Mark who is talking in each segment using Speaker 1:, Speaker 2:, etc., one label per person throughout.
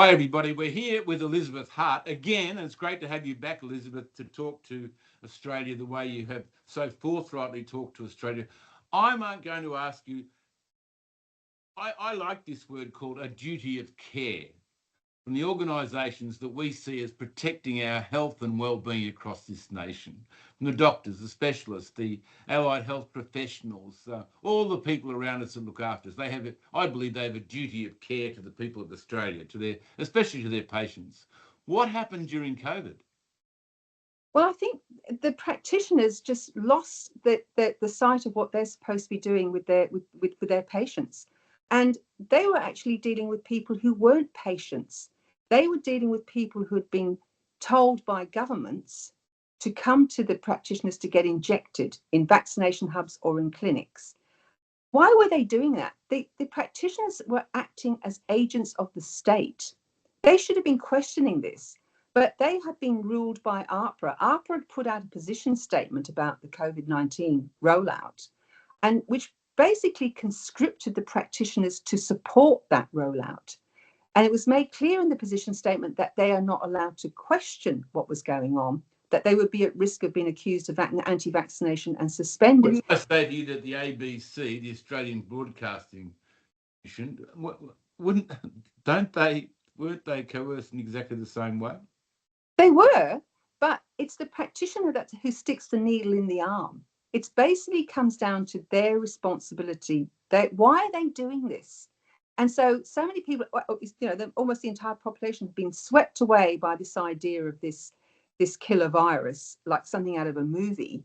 Speaker 1: Hi, everybody. We're here with Elizabeth Hart again, and it's great to have you back, Elizabeth, to talk to Australia the way you have so forthrightly talked to Australia. I'm going to ask you, I like this word called a duty of care from the organisations that we see as protecting our health and well-being across this nation, from the doctors, the specialists, the allied health professionals, all the people around us that look after us. I believe they have a duty of care to the people of Australia, especially to their patients. What happened during COVID?
Speaker 2: Well, I think the practitioners just lost the sight of what they're supposed to be doing with their patients. And they were actually dealing with people who weren't patients. They were dealing with people who had been told by governments to come to the practitioners to get injected in vaccination hubs or in clinics. Why were they doing that? The practitioners were acting as agents of the state. They should have been questioning this. But they had been ruled by AHPRA. AHPRA had put out a position statement about the COVID-19 rollout, and which basically conscripted the practitioners to support that rollout. And it was made clear in the position statement that they are not allowed to question what was going on, that they would be at risk of being accused of anti-vaccination and suspended.
Speaker 1: Wouldn't I say to you that the ABC, the Australian Broadcasting Commission, weren't they coerced in exactly the same way?
Speaker 2: They were, but it's the practitioner who sticks the needle in the arm. It basically comes down to their responsibility. Why are they doing this? And so many people, almost the entire population have been swept away by this idea of this killer virus, like something out of a movie.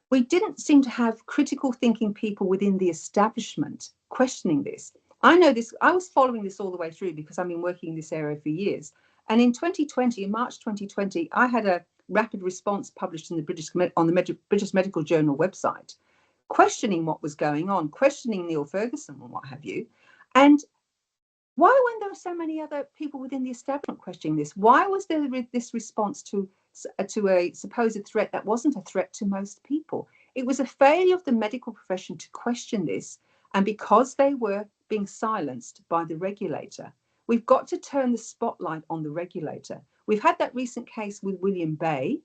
Speaker 2: We didn't seem to have critical thinking people within the establishment questioning this. I know this, I was following this all the way through because I've been working in this area for years. And in 2020, in March 2020, I had a rapid response published in the British Medical Journal website, questioning what was going on, questioning Neil Ferguson and what have you. And why, when there were so many other people within the establishment questioning this, why was there this response to a supposed threat that wasn't a threat to most people? It was a failure of the medical profession to question this, and because they were being silenced by the regulator. We've got to turn the spotlight on the regulator. We've had that recent case with William Bay,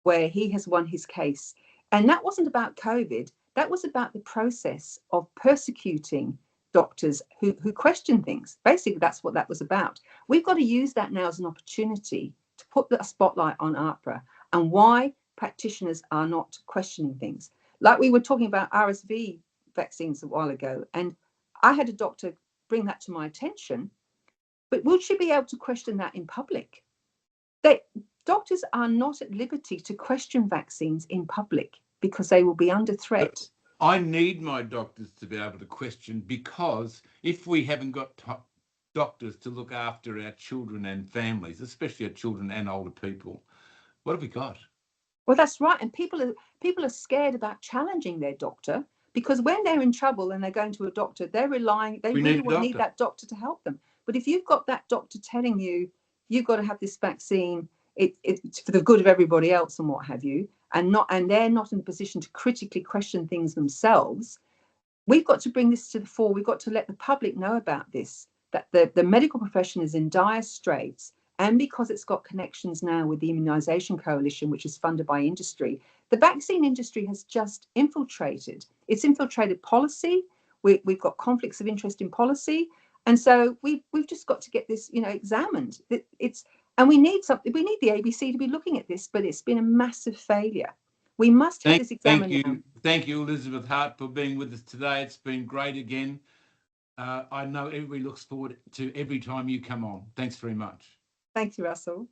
Speaker 2: where he has won his case. And that wasn't about COVID. That was about the process of persecuting doctors who question things. Basically, that's what that was about. We've got to use that now as an opportunity to put the spotlight on AHPRA and why practitioners are not questioning things. Like we were talking about RSV vaccines a while ago, and I had a doctor bring that to my attention. But will she be able to question that in public? Doctors are not at liberty to question vaccines in public because they will be under threat.
Speaker 1: But I need my doctors to be able to question, because if we haven't got doctors to look after our children and families, especially our children and older people, what have we got?
Speaker 2: Well, that's right. And people are scared about challenging their doctor, because when they're in trouble and they're going to a doctor, they really need that doctor to help them. But if you've got that doctor telling you, you've got to have this vaccine, it's for the good of everybody else and what have you, and they're not in a position to critically question things themselves, we've got to bring this to the fore. We've got to let the public know about this, that the medical profession is in dire straits. And because it's got connections now with the Immunisation Coalition, which is funded by industry, the vaccine industry has just infiltrated. It's infiltrated policy. We've got conflicts of interest in policy. And so we've just got to get this, examined. And we need something. We need the ABC to be looking at this, but it's been a massive failure. We must have this examined.
Speaker 1: Thank you, Elizabeth Hart, for being with us today. It's been great again. I know everybody looks forward to every time you come on. Thanks very much.
Speaker 2: Thank you, Russell.